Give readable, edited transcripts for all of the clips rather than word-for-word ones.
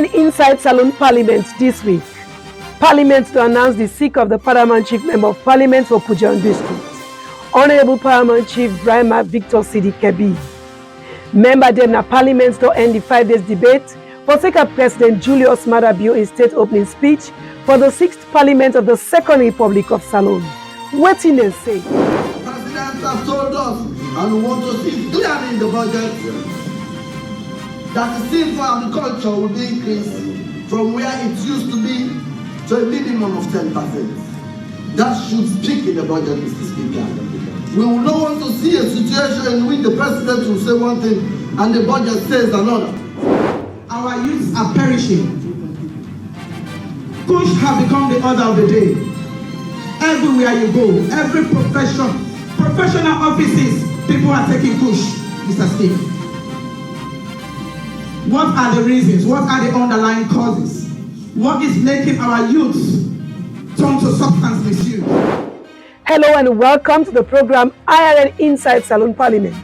IRN inside Salone Parliament this week. Parliament to announce the seek of the Paramount Chief Member of Parliament for Pujehun District, Honorable Paramount Chief Brahma Victor Sidi Kebi. Member dem na Parliament to end the 5 days debate for sake of President Julius Maada Bio in state opening speech for the 6th Parliament of the Second Republic of Salone. Wetin dem say? Presidents have told us, and we want to see clearly in the budget, that the seed for agriculture will be increased from where it used to be to a minimum of 10%. That should speak in the budget, Mr. Speaker. We will not want to see a situation in which the president will say one thing and the budget says another. Our youths are perishing. Kush have become the order of the day. Everywhere you go, every professional offices, people are taking Kush, Mr. Steve. What are the reasons? What are the underlying causes? What is making our youth turn to substance misuse? Hello and welcome to the program IRN Inside Salone Parliament,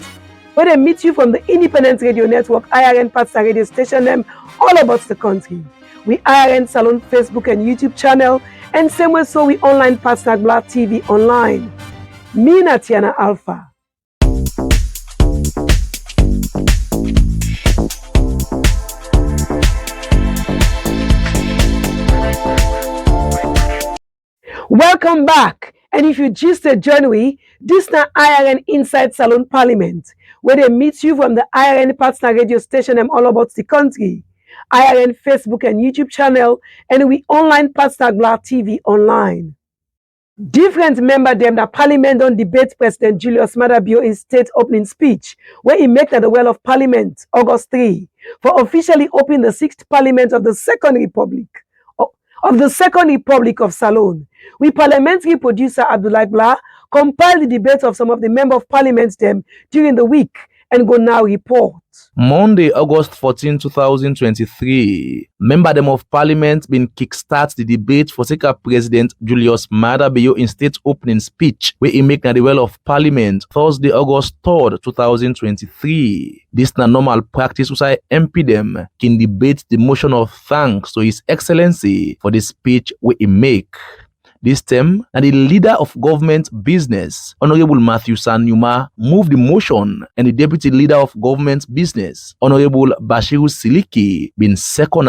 where they meet you from the independent radio network IRN Partner radio station them all about the country. We IRN Salone Facebook and YouTube channel, and same way so we online partner Gbla TV online. Me Natiana Alpha. Welcome back. And if you just join we, this na IRN Inside Salone Parliament, where they meet you from the IRN Partner radio station and all about the country, IRN Facebook and YouTube channel, and we online Partner Gbla TV online. Different member them that Parliament don't debate President Julius Maada Bio in state opening speech, where he make at the well of Parliament August 3 for officially opening the 6th Parliament of the Second Republic of Salone. We parliamentary producer Gbla compiled the debates of some of the member of parliament them during the week and go now report. Monday, August 14, 2023, member them of parliament been kickstart the debate for sake of President Julius Maada Bio in state opening speech where he make na the well of parliament Thursday, August 3rd, 2023. This na normal practice usai MP them can debate the motion of thanks to His Excellency for the speech where he make. This time, and the leader of government business, Honorable Matthew Sanyuma, moved the motion, and the deputy leader of government business, Honorable Bashiru Siliki, been second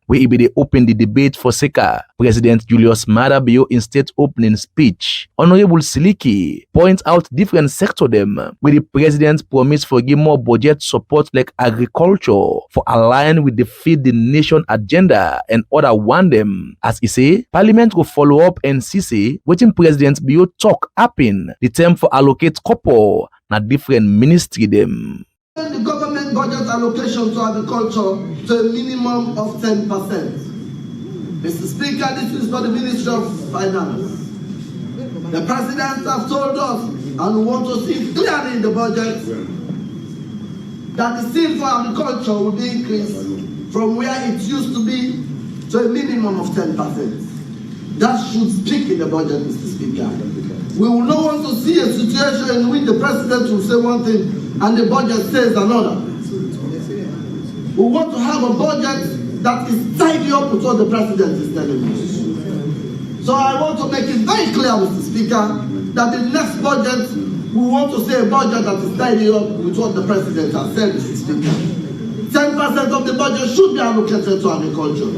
where he be open the debate for Seka. President Julius Maada Bio in state opening speech. Honorable Siliki point out different sector them where the president promised for give more budget support like agriculture for align with the Feed the Nation agenda and other one them. As he say, Parliament will follow up and see waiting President Bio talk happen the term for allocate couple na different ministry them. The government budget allocation to agriculture to a minimum of 10%. Mr. Speaker, this is for the Ministry of Finance. The President has told us, and we want to see clearly in the budget, that the seed for agriculture will be increased from where it used to be to a minimum of 10%. That should speak in the budget, Mr. Speaker. We will not want to see a situation in which the President will say one thing and the budget says another. We want to have a budget that is tidy up with what the President is telling us. So I want to make it very clear, Mr. Speaker, that the next budget, we want to see a budget that is tidy up with what the President has said, Mr. Speaker. 10% of the budget should be allocated to agriculture.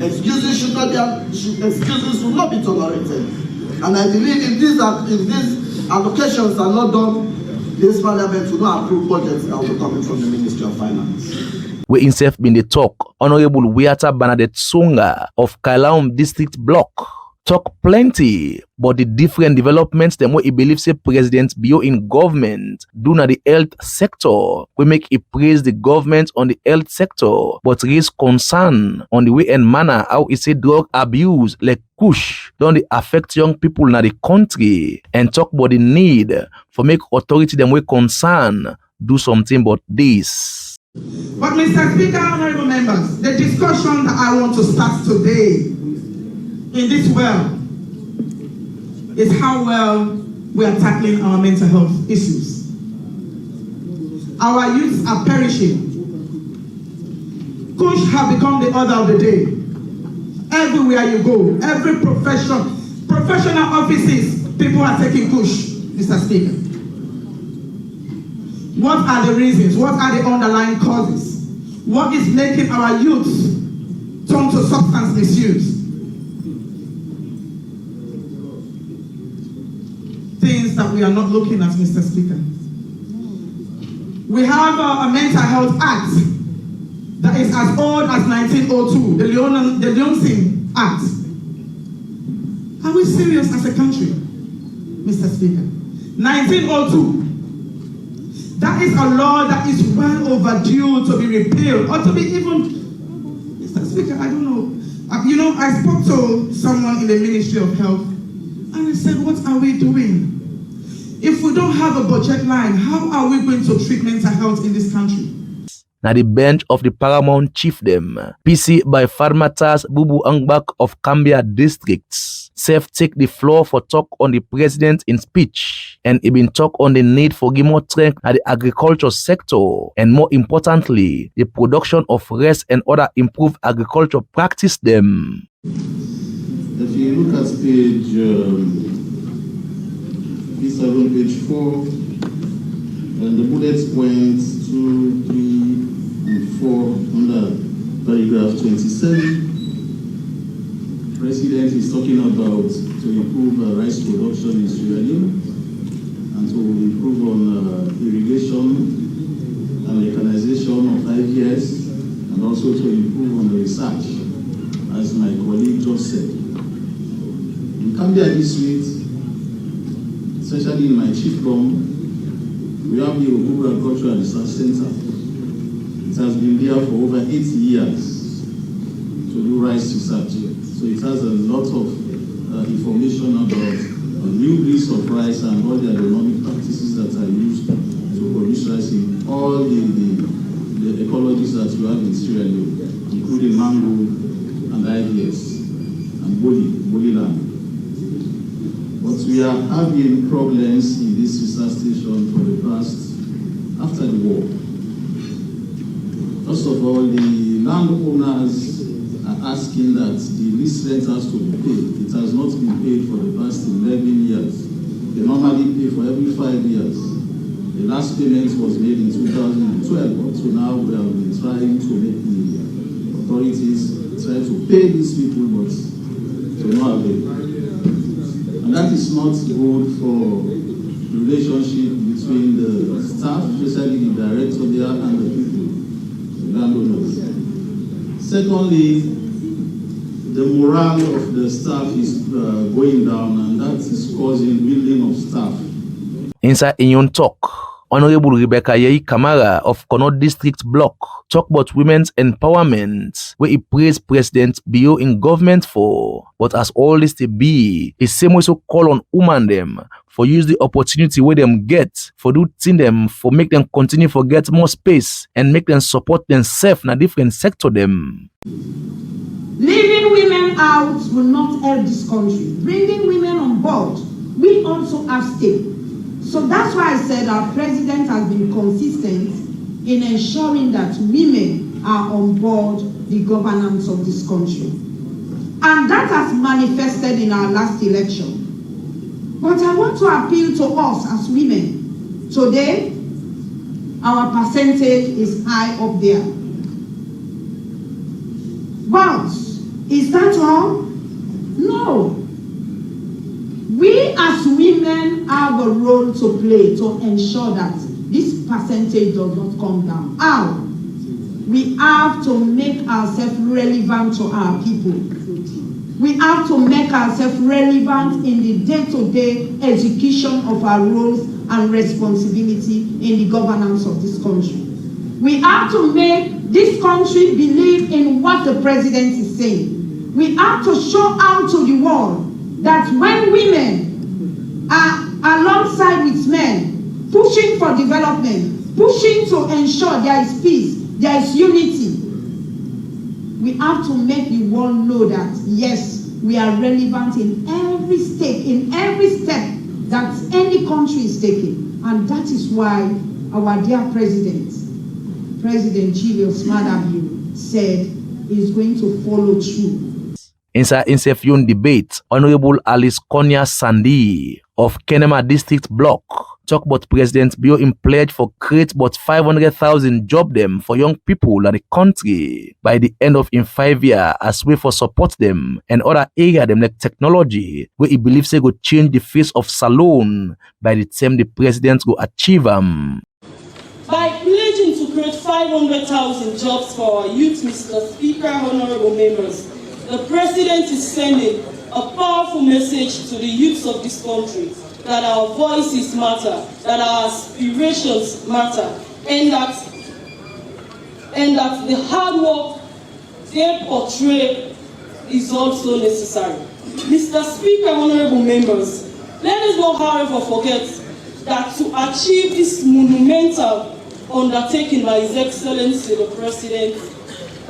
Excuses will not be tolerated. And I believe if these allocations are not done, this Parliament will not approve budgets that will be coming from the Ministry of Finance. Where himself been the talk, Honorable Wiata Bernadette Songa of Kalaum District Block talk plenty but the different developments them what he believes say President Bio in government do na the health sector. We make he praise the government on the health sector but raise concern on the way and manner how he say drug abuse like kush don't they affect young people na the country and talk about the need for make authority them way concern do something about this. But Mr. Speaker, honorable members, the discussion that I want to start today in this well is how well we are tackling our mental health issues. Our youths are perishing. Kush have become the order of the day. Everywhere you go, every professional offices, people are taking Kush, Mr. Speaker. What are the reasons? What are the underlying causes? What is making our youth turn to substance misuse? Things that we are not looking at, Mr. Speaker. We have a Mental Health Act that is as old as 1902, the Leone Act. Are we serious as a country, Mr. Speaker? 1902. That is a law that is well overdue to be repealed or to be even, Mr. Speaker, I don't know. I spoke to someone in the Ministry of Health and I said, what are we doing? If we don't have a budget line, how are we going to treat mental health in this country? Na the bench of the Paramount Chiefdom, PC by Farmatas Bubu Angbak of Cambia Districts, Sef take the floor for talk on the president in speech, and he been talk on the need for give more strength at the agriculture sector, and more importantly, the production of rice and other improved agriculture practice them. If you look at page 4, and the bullet points 2, 3, and 4 under paragraph 27, President is talking about to improve rice production in Sierra Leone and to improve on irrigation and mechanization of IVS, and also to improve on the research, as my colleague just said. In Cambia District, especially in my chiefdom, we have the Gbla Agricultural Research Center. It has been there for over 8 years to do rice research. So it has a lot of information about new breeds of rice and all the agronomic practices that are used to produce rice in all the ecologies that you have in Sierra Leone, including mango and IVS and Boli land. But we are having problems in this research station for the past, after the war. First of all, the landowners are asking that the lease rent has to be paid. It has not been paid for the past 11 years. They normally pay for every 5 years. The last payment was made in 2012, but so now we have been trying to make the authorities try to pay these people, but to no avail. And that is not good for the relationship between the staff, especially the director there, and the people, the landowners. Secondly, the morale of the staff is going down, and that is causing building of staff. Inside Inyon talk, Honorable Rebecca Yei Kamara of Kono District Block talk about women's empowerment, where he praised President Bio in government for. But as all this to be, he same also call on women them for use the opportunity where them get for do thing them for make them continue for get more space and make them support themselves in a different sector them. Leaving women out will not help this country. Bringing women on board, we also have stake. So that's why I said our president has been consistent in ensuring that women are on board the governance of this country. And that has manifested in our last election. But I want to appeal to us as women. Today, our percentage is high up there. But is that all? No. We as women have a role to play to ensure that this percentage does not come down. How? We have to make ourselves relevant to our people. We have to make ourselves relevant in the day-to-day execution of our roles and responsibility in the governance of this country. We have to make this country believe in what the president is saying. We have to show out to the world that when women are alongside with men, pushing for development, pushing to ensure there is peace, there is unity, we have to make the world know that, yes, we are relevant in every stake, in every step that any country is taking. And that is why our dear President Julius Maada Bio, said is going to follow through. Inside Insefyon debate, Honorable Alice Konya Sandi of Kenema District Block talk about President Bio in pledge for create about 500,000 job them for young people in the country by the end of in 5 years as way for support them and other area them like technology where he believes they go change the face of Salone by the time the president go achieve them. By pledging to create 500,000 jobs for our youth, Mr. Speaker, honorable members, the President is sending a powerful message to the youths of this country that our voices matter, that our aspirations matter, and that the hard work they portray is also necessary. Mr. Speaker, honorable members, let us not, however, forget that to achieve this monumental undertaking by His Excellency the President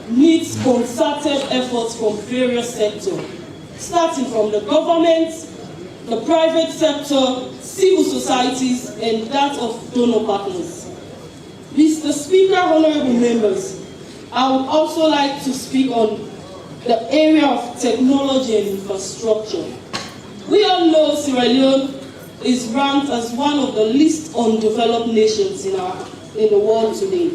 needs concerted efforts from various sectors, starting from the government, the private sector, civil societies, and that of donor partners. Mr. Speaker, honorable members, I would also like to speak on the area of technology and infrastructure. We all know Sierra Leone is ranked as one of the least undeveloped nations in the world today.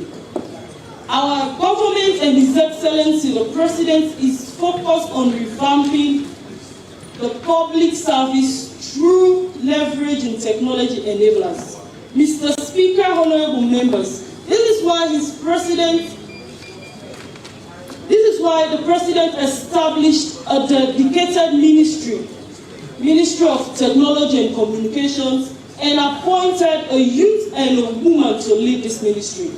Our government and His Excellency the President is focused on revamping the public service through leveraging technology enablers. Mr. Speaker, honorable members, this is why the President established a dedicated ministry of Technology and Communications, and appointed a youth and a woman to lead this ministry.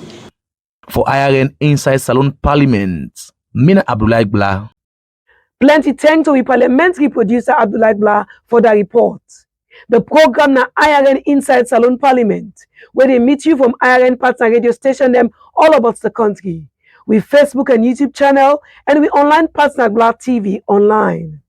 For IRN Inside Salone Parliament, Mina Abdullah Gbla. Plenty thanks to the parliamentary producer Abdullah Gbla for the report. The program na IRN Inside Salone Parliament, where they meet you from IRN partner radio station them all about the country. With Facebook and YouTube channel, and with online partner Gbla TV online.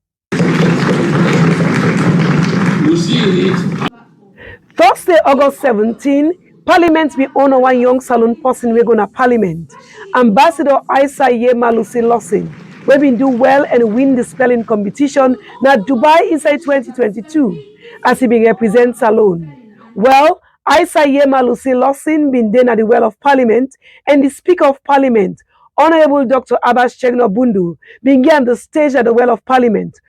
Thursday, August 17, Parliament will honor one young Salone person we gonna Parliament. Ambassador Isaiah Malusi Lawson, we been do well and win the spelling competition na Dubai inside 2022 as he been represent Salone. Well, Isaiah Malusi Lawson been then at the Well of Parliament, and the Speaker of Parliament, Honorable Dr. Abbas Chegno Bundu, began the stage at the Well of Parliament,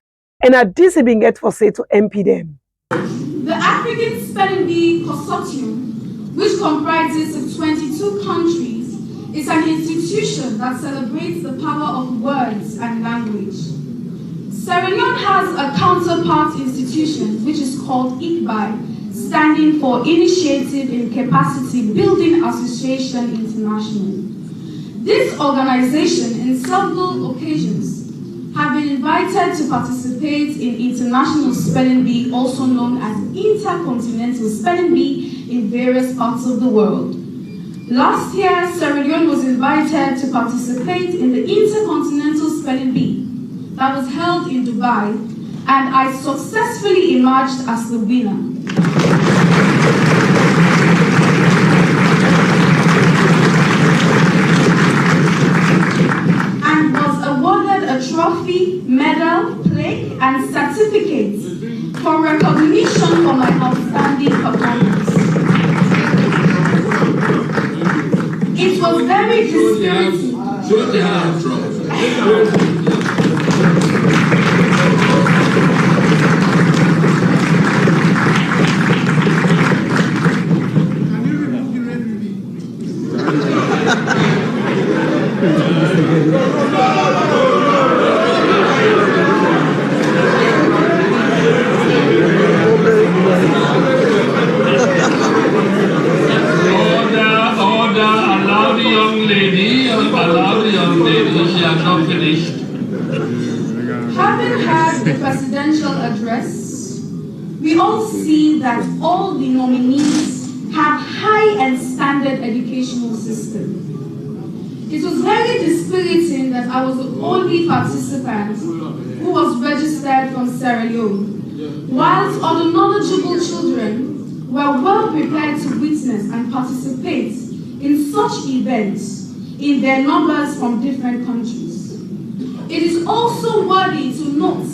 and at this he been get for say to MP them. The African Spelling Bee Consortium, which comprises of 22 countries, is an institution that celebrates the power of words and language. Sierra Leone has a counterpart institution which is called Gbla, standing for Initiative in Capacity Building Association International. This organization, in several occasions, have been invited to participate in International Spelling Bee, also known as Intercontinental Spelling Bee, in various parts of the world. Last year, Sierra Leone was invited to participate in the Intercontinental Spelling Bee that was held in Dubai, and I successfully emerged as the winner. And was awarded a trophy, medal, plaque, and certificate for recognition for my outstanding performance. It was very dispiriting. Having heard the presidential address, we all see that all the nominees have high and standard educational system. It was very dispiriting that I was the only participant who was registered from Sierra Leone, whilst other knowledgeable children were well prepared to witness and participate in such events in their numbers from different countries. It is also worthy to note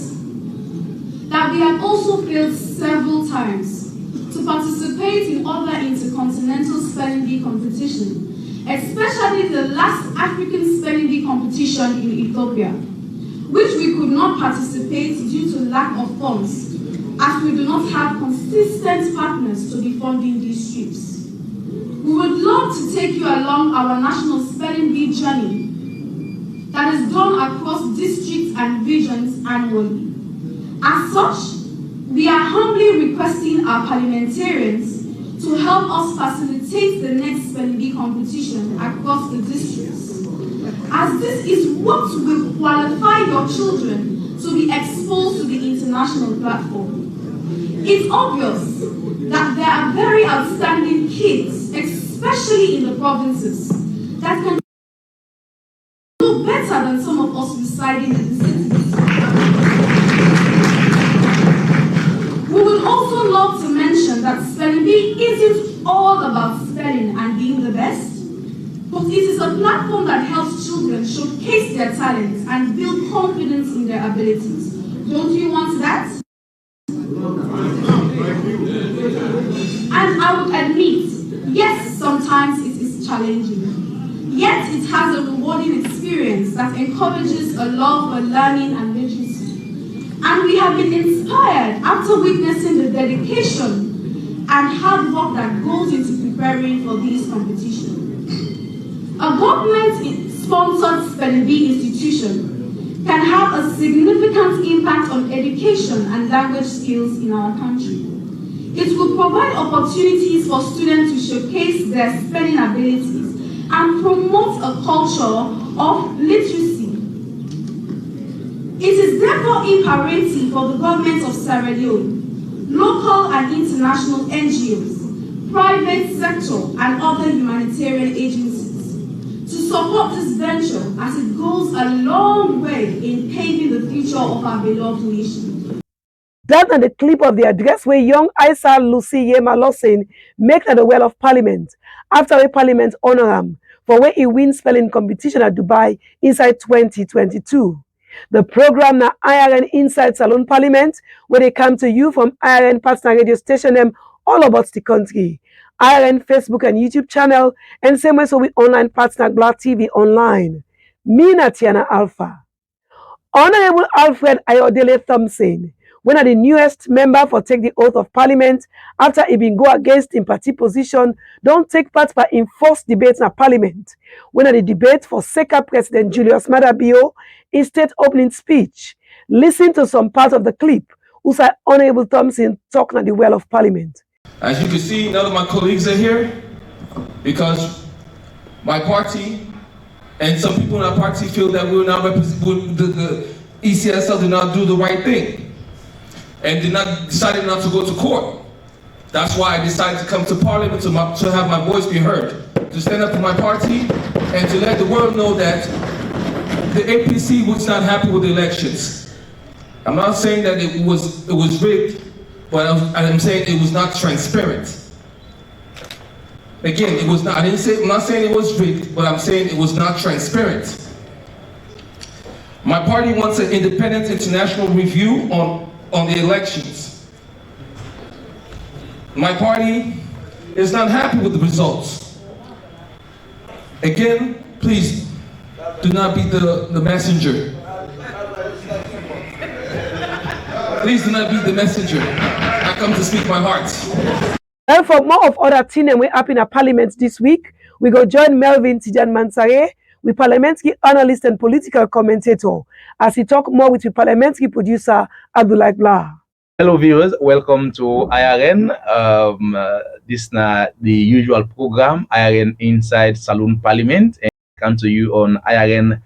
that we have also failed several times to participate in other intercontinental spelling bee competition, especially the last African spelling bee competition in Ethiopia, which we could not participate due to lack of funds, as we do not have consistent partners to be funding these trips. We would love to take you along our national spelling bee journey that is done across districts and regions annually. As such, we are humbly requesting our parliamentarians to help us facilitate the next spelling bee competition across the districts, as this is what will qualify your children to be exposed to the international platform. It's obvious that there are very outstanding kids, especially in the provinces, that can do better than some of us residing in the cities. We would also love to mention that spelling bee isn't all about spelling and being the best, but it is a platform that helps children showcase their talents and build confidence in their abilities. Don't you want that? And I would admit, yes, sometimes it is challenging, yet it has a rewarding experience that encourages a love for learning and literacy. And we have been inspired after witnessing the dedication and hard work that goes into preparing for these competitions. A government-sponsored spelling bee institution can have a significant impact on education and language skills in our country. It will provide opportunities for students to showcase their spelling abilities and promote a culture of literacy. It is therefore imperative for the government of Sierra Leone, local and international NGOs, private sector, and other humanitarian agencies to support this venture as it goes a long way in paving the future of our beloved nation. That and the clip of the address where young Isa Lucy Yema Lawson make at the Well of Parliament after a Parliament honor him for where he wins spelling competition at Dubai inside 2022. The program na IRN Inside Salone Parliament, where they come to you from IRN partner radio station them all about the country. IRN Facebook and YouTube channel, and same way so we online partner Gbla TV online. Me na Tiana Alpha. Honorable Alfred Ayodele Thompson, when the newest member for take the oath of Parliament after he been go against in party position, don't take part by in first debate in Parliament. When the debate for SECA President Julius Maada Bio in state opening speech, listen to some part of the clip who said Honorable Thompson talk at the Well of Parliament. As you can see, none of my colleagues are here because my party and some people in our party feel that we're not the ECSL did not do the right thing and decided not to go to court. That's why I decided to come to Parliament to have my voice be heard, to stand up for my party and to let the world know that the APC was not happy with the elections. I'm not saying that it was rigged, but I'm saying it was not transparent. Again, it was not. I'm not saying it was rigged, but I'm saying it was not transparent. My party wants an independent international review on the elections. My party is not happy with the results. Again, please do not be the messenger. Please do not be the messenger. I come to speak my heart. And for more of other things we happen in Parliament this week, we go join Melvin Tijan Mansare, with parliamentary analyst and political commentator, as he talk more with the parliamentary producer Abdullah Gbla. Hello viewers, welcome to IRN. This is the usual program, IRN Inside Salone Parliament, and come to you on IRN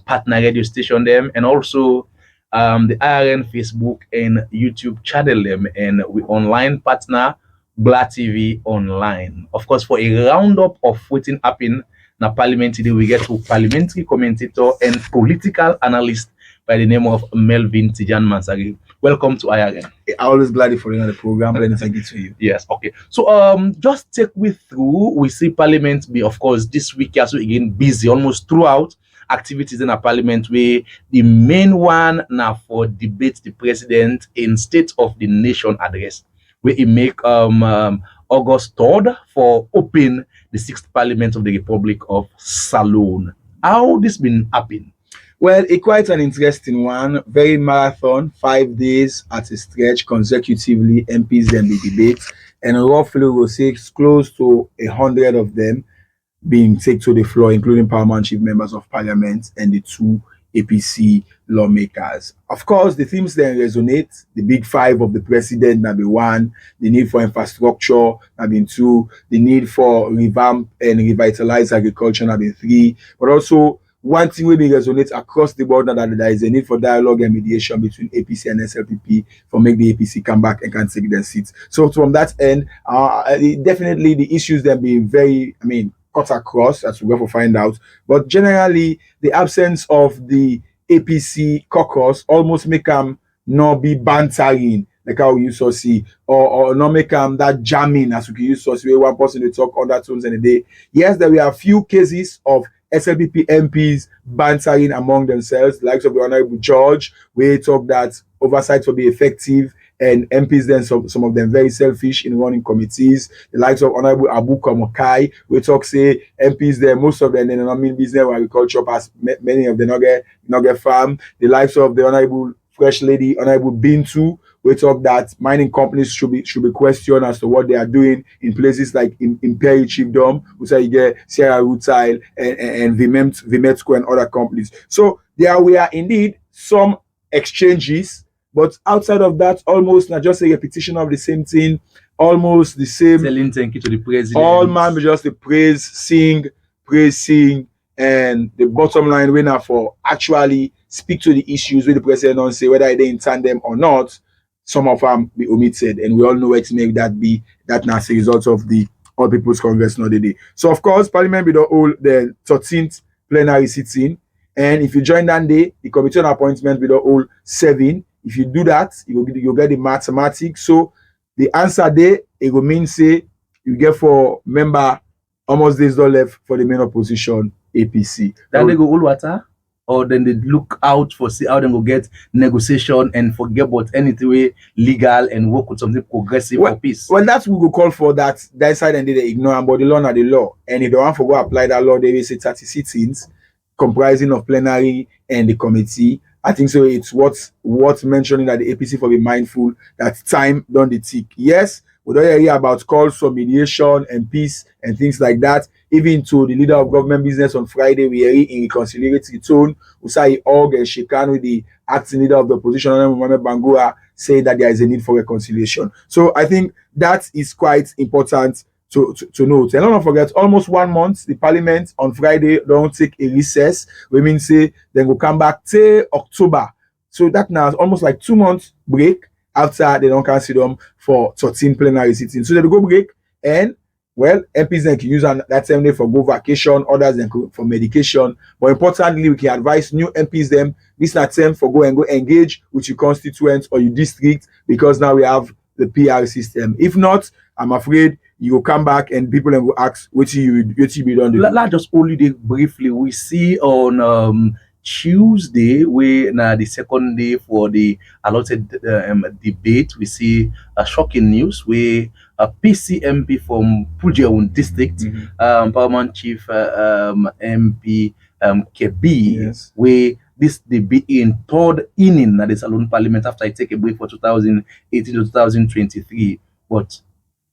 partner radio station them, and also the IRN Facebook and YouTube channel them, and we online partner Gbla TV online. Of course, for a roundup of what happened in Parliament today, we get to parliamentary commentator and political analyst by the name of Melvin Tijan Mansari. Welcome to IRN. I always glad for you on the program. Let me thank you to you. Yes, okay. So just take me through. We see Parliament be, of course, this week also again busy almost throughout activities in a Parliament, where the main one now for debate the president in State of the Nation address, where he make August 3rd for open the 6th Parliament of the Republic of Salone. How this been happening? Well, it's quite an interesting one. Very marathon, 5 days at a stretch consecutively. MPs then the debate, and roughly we'll say close to 100 of them being taken to the floor, including paramount chief members of parliament and the 2 APC lawmakers. Of course, the themes then resonate. The big 5 of the president, number 1, the need for infrastructure, number 2, the need for revamp and revitalize agriculture, number 3, but also one thing will be resonate across the board now that there is a need for dialogue and mediation between APC and SLPP for make the APC come back and can take their seats. So from that end, definitely the issues that be very, cut across as we will find out. But generally, the absence of the APC caucus almost make them not be bantering like how we used to see, or not make them that jamming as we used to see, where one person will talk other tones in a day. Yes, there were a few cases of SLPP MPs bantering among themselves, the likes of the Honorable George, where he talked that oversight will be effective, and MPs then some of them very selfish in running committees. The likes of Honorable Abu Kamokai, we talk say MPs there, most of them they not mean business or agriculture, as many of them not get farm. The likes of the Honorable Fresh Lady, Honorable Bintu, we talk that mining companies should be questioned as to what they are doing in places like in Perry Chiefdom, we say you get Sierra Rutile and Vimetco and other companies. So there were indeed some exchanges, but outside of that, almost not just a repetition of the same thing, almost the same. Telling thank you to the president. All man just the praise, sing, and the bottom line winner for actually speak to the issues with the president and say whether they intend them or not. Some of them be omitted, and we all know what to make that be that as a result of the All People's Congress not the day. So of course, Parliament be the 13th plenary sitting, and if you join that day, the committee on appointment be the whole 7. If you do that, you get the mathematics. So the answer there, it will mean say you get for member almost days left for the main opposition APC. Then they go all water, or then they look out for see how they go get negotiation and forget about anything way legal and work with something progressive for peace. Well, that's we go call for that side and they ignore, but the law not the law. And if they want to go apply that law, they will say 30 sittings comprising of plenary and the committee. I think so. It's what's mentioning that the APC for be mindful that time don't the tick. Yes, we don't hear about calls for mediation and peace and things like that. Even to the leader of government business on Friday, we hear in conciliatory tone. We say Org and Shekan with the acting leader of the opposition, Mohamed Bangura, saying that there is a need for reconciliation. So I think that is quite important to note. And don't forget, almost 1 month, the parliament on Friday don't take a recess. We mean say then go come back till October. So that now is almost like 2 months break after they don't consider them for 13 plenary sittings. So they go break, and well, MPs then can use that same day for go vacation, others then for medication. But importantly, we can advise new MPs them this not time for go engage with your constituents or your district, because now we have the PR system. If not, I'm afraid you will come back and people will ask what you be done. Let's just only briefly. We see on Tuesday, where now the second day for the allotted debate, we see a shocking news where a PCMP from Pujehun district, Parliament Chief MP Kebi, yes, where this debate in third inning at the Salone Parliament after I take a break for 2018 to 2023, but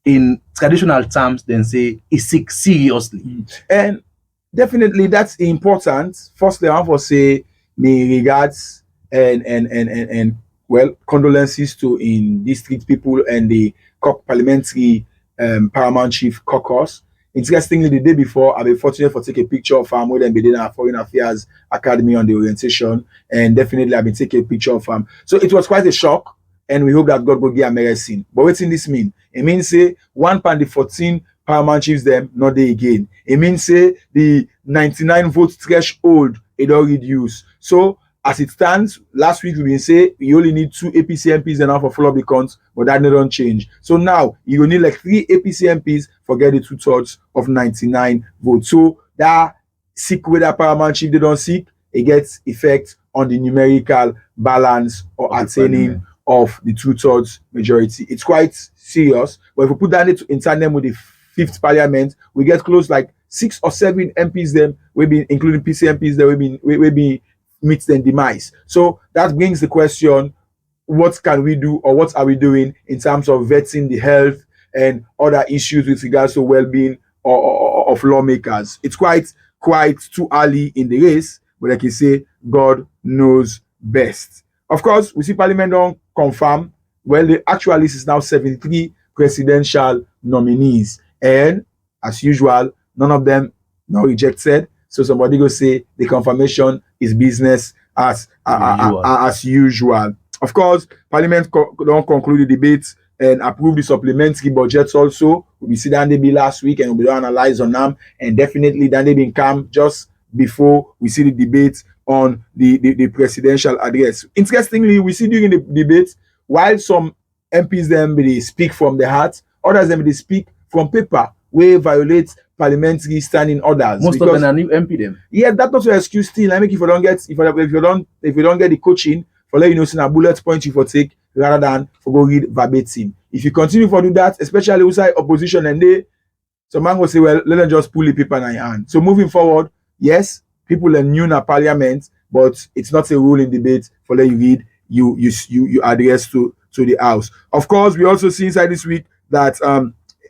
in traditional terms, then say is sick seriously. And definitely that's important. Firstly, I want to say my regards and well, condolences to in district people and the Parliamentary Paramount Chief Caucus. Interestingly, the day before, I've been fortunate for take a picture of him with them within our Foreign Affairs Academy on the orientation, and definitely I've been taking a picture of him. So it was quite a shock, and we hope that God will give a medicine. But what's in this mean? It means say 1/14 Paramount Chiefs them not there again. It means say the 99 vote threshold it all reduce. So as it stands, last week we been say you only need 2 APC MPs and now for follow up the counts, but that don't change. So now you will need like 3 APC MPs, forget the 2/3 of 99 votes. So that seek whether Parliamentary if they don't seek, it gets effect on the numerical balance or attaining of the 2/3 majority. It's quite serious. But if we put that in tandem with the 5th Parliament, we get close like 6 or 7 MPs them will be including PC MPs that will be meet their demise. So that brings the question, what can we do or what are we doing in terms of vetting the health and other issues with regards to well-being of lawmakers? It's quite too early in the race, but like you say, God knows best. Of course, we see Parliament don't confirm. Well, the actual list is now 73 presidential nominees, and as usual, none of them not rejected. So somebody go say the confirmation is business as usual. Of course, Parliament don't conclude the debate and approve the supplementary budgets also. We see that they be last week and we don't analyze on them, and definitely that they been come just before we see the debate on the presidential address. Interestingly, we see during the debate, while some MPs them they speak from the heart, others them they speak from paper, where violates parliamentary standing orders. Most of them are new MP them. Yeah, that's not your excuse still. I mean, if you don't get the coaching, for let you know, a bullet point you for take rather than for go read verbatim. If you continue for do that, especially outside opposition, and some man will say, well, let them just pull the paper in your hand. So moving forward, yes, people are new in parliament, but it's not a rule in debate for let you read, you address to the house. Of course, we also see inside this week that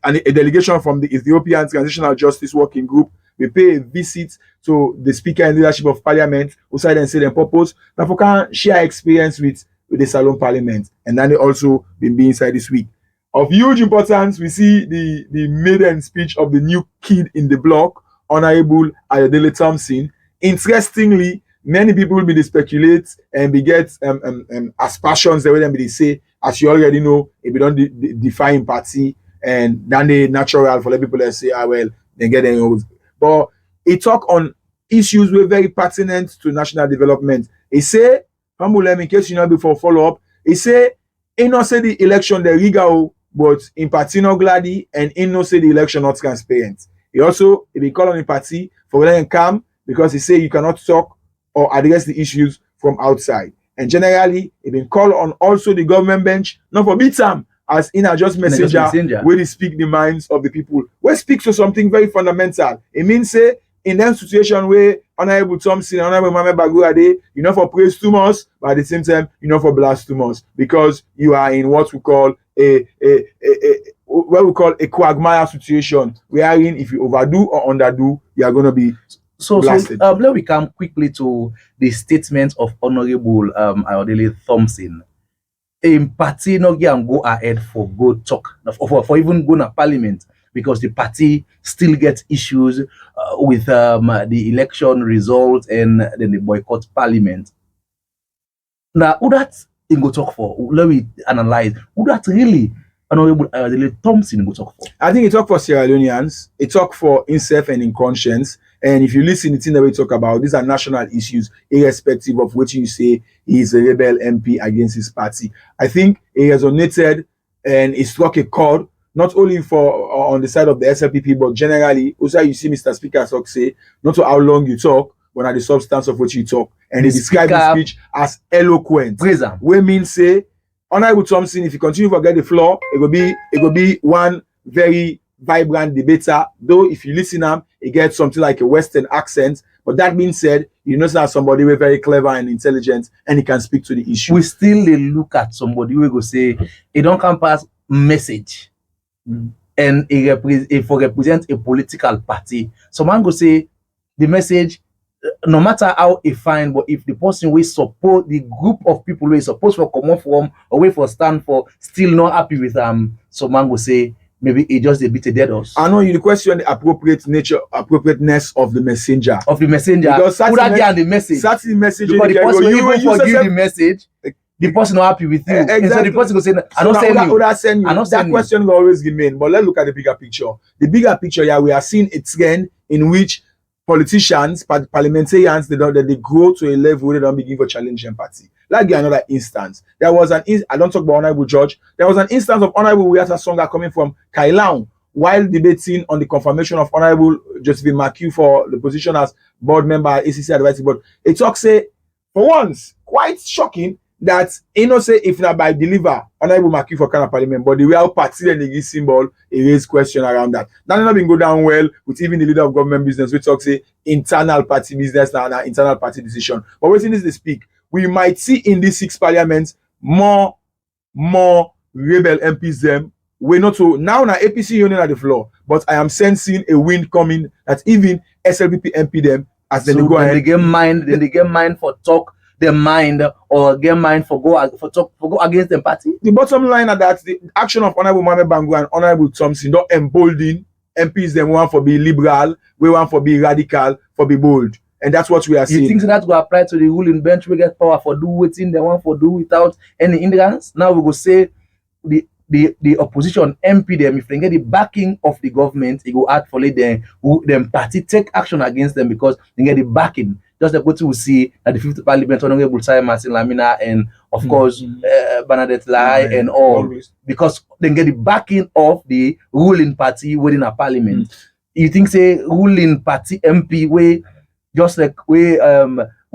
a delegation from the Ethiopian Transitional Justice Working Group will pay a visit to the Speaker and leadership of Parliament, outside and say their purpose, that we can share experience with the Salone Parliament. And then they also been inside this week. Of huge importance, we see the maiden speech of the new kid in the block, Honorable Ayodele Thompson. Interestingly, many people will be speculate and be get aspersions the way they say, as you already know, if you don't define party, and then they natural for the people that say, well, they get their own. But he talk on issues were very pertinent to national development. He say, in case you know before follow up, he say, he not say the election the legal, but in party no glady, and he not say the election not transparent. He be call on the party for letting come because he say you cannot talk or address the issues from outside. And generally, he been called on also the government bench, not for beat time, as in a just messenger, where they speak the minds of the people. Where speaks to something very fundamental. It means say in that situation where Honorable Thompson and Honorable Mohamed Bagourade, you know for praise too much, but at the same time, you know for blast too much, because you are in what we call a quagmire situation, wherein if you overdo or underdo, you are going to be blasted. So let me come quickly to the statement of Honorable Ayodele Thompson. In party no can go ahead for go talk for even go to parliament because the party still gets issues with the election results and then they boycott parliament. Now, who that in go talk for? Let me analyze. Who that really Honorable Thompson go talk for? I think he talk for Sierra Leoneans. He talk for himself and in conscience. And if you listen to the thing that we talk about, these are national issues, irrespective of what you say he is a rebel MP against his party. I think he resonated and he struck a chord, not only for on the side of the SLPP, but generally. Also, you see Mr. Speaker talk say, not to how long you talk, but at the substance of what you talk. And he described the speech as eloquent. We mean say, Honorable Thompson, if you continue to get the floor, it will be one very vibrant debater, though if you listen up, it gets something like a Western accent. But that being said, you know that somebody who is very clever and intelligent and he can speak to the issue. We still look at somebody who go say, it don't come past message. And it for represent a political party. Someone go say the message, no matter how it fine, but if the person will support the group of people who is supposed to come off from or wait for stand for still not happy with someone will say maybe it just a bit dead us. I know you question the appropriateness of the messenger. Because who that get the message? That's the message. Because the person will forgive the message. The person not happy with you. Exactly. And so the person will say, I don't send you. That question will always remain. But let's look at the bigger picture. The bigger picture, yeah, we are seeing a trend in which politicians, parliamentarians, they grow to a level where they don't begin for challenging party. Like another instance. There was I don't talk about Honorable George. There was an instance of Honorable Wiata Songa coming from Kailaun while debating on the confirmation of Honorable Josephine McHugh for the position as board member at ACC Advisory Board. It talks say, for once, quite shocking that say if not by deliver Honorable McHugh for Canada Parliament, but the real party and the symbol, it raised question around that. That not been go down well with even the leader of government business. We talk say internal party business now, internal party decision. But waiting this they speak, we might see in these 6 parliaments more rebel MPs them. We're not so now APC union at the floor, but I am sensing a wind coming that even SLPP MP them as so they go ahead. They get mind for talk their mind or get mind for go against the party. The bottom line is that the action of Honorable Mohamed Bangu and Honorable Thompson don't embolden MPs them want for be liberal, we want for be radical, for be bold. And that's what we are seeing. You think that will apply to the ruling bench? We get power for do waiting they want for do without any hindrance. Now we go say the opposition MP them, if they get the backing of the government, it go hard for them party take action against them because they get the backing. Just like what we see at the 5th Parliament, Honorable Simon Martin Lamina and of course Bernadette Lai and all, because they get the backing of the ruling party within a parliament. You think say ruling party MP way just like we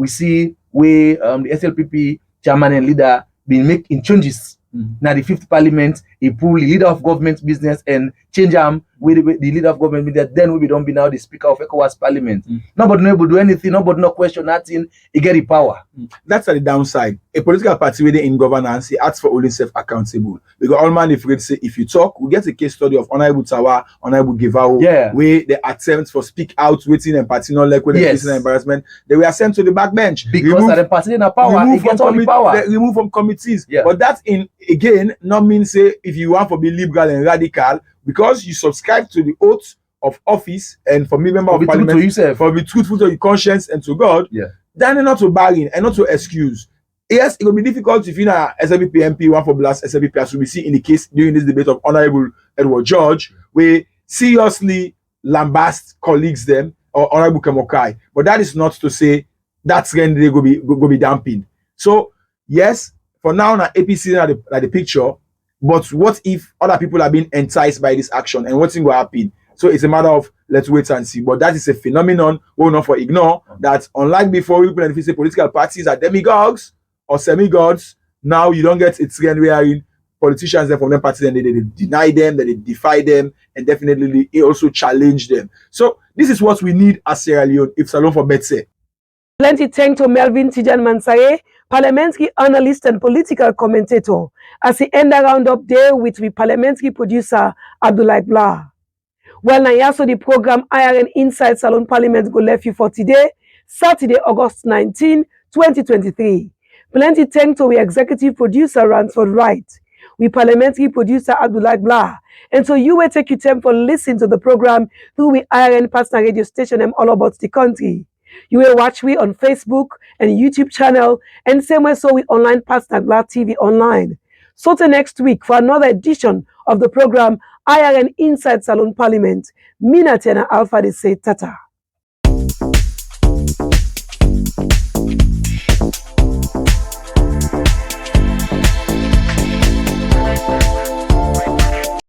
see where the SLPP chairman and leader been making changes. Now the 5th Parliament, he pull the leader of government business and change with the leader of government business, then we don't be now the speaker of ECOWAS Parliament. Nobody no able to do anything, nobody no question nothing, he get the power. That's at the downside. A political party within in governance, he asks for only self-accountable. Because all man afraid say if you talk, we get a case study of Honorable Tawa, Honorable Givao, where the attempts for speak out waiting and party not like when they facing embarrassment, they were sent to the backbench. Because the party in the power, he gets all the power. They remove from committees. But that again not mean say if you want to be liberal and radical, because you subscribe to the oath of office and for me member of parliament for be truthful to your conscience and to God, then not to bargain and not to excuse. Yes, it will be difficult if you know SLPP MP want for blast SLPP as we see in the case during this debate of Honorable Edward George, where seriously lambast colleagues them or Honorable Kemokai. But that is not to say that's when they go be dampened. So yes, for now APC at the picture. But what if other people are being enticed by this action and what's going to happen? So it's a matter of let's wait and see. But that is a phenomenon we'll not for ignore that unlike before, people and say political parties are demigods or semi-gods. Now you don't get its trend wherein politicians from them parties and they deny them, they defy them, and definitely they also challenge them. So this is what we need as Sierra Leone if Salone for better. Plenty thanks to Melvin Tijan Mansaye, parliamentary analyst and political commentator, as he end a roundup day with the parliamentary producer Abdullah Gbla. Well, now also the program IRN Inside Salone Parliament go left you for today, Saturday, August 19, 2023. Plenty thanks to the executive producer Ransford Wright, we parliamentary producer Abdullah Gbla, and so you will take your time for listening to the program through the IRN partner radio station and all about the country. You will watch me on Facebook and YouTube channel, and same way so we online partner Gbla TV online. So till next week for another edition of the program IRN Inside Salone Parliament. Mina Tena Alpha de say tata.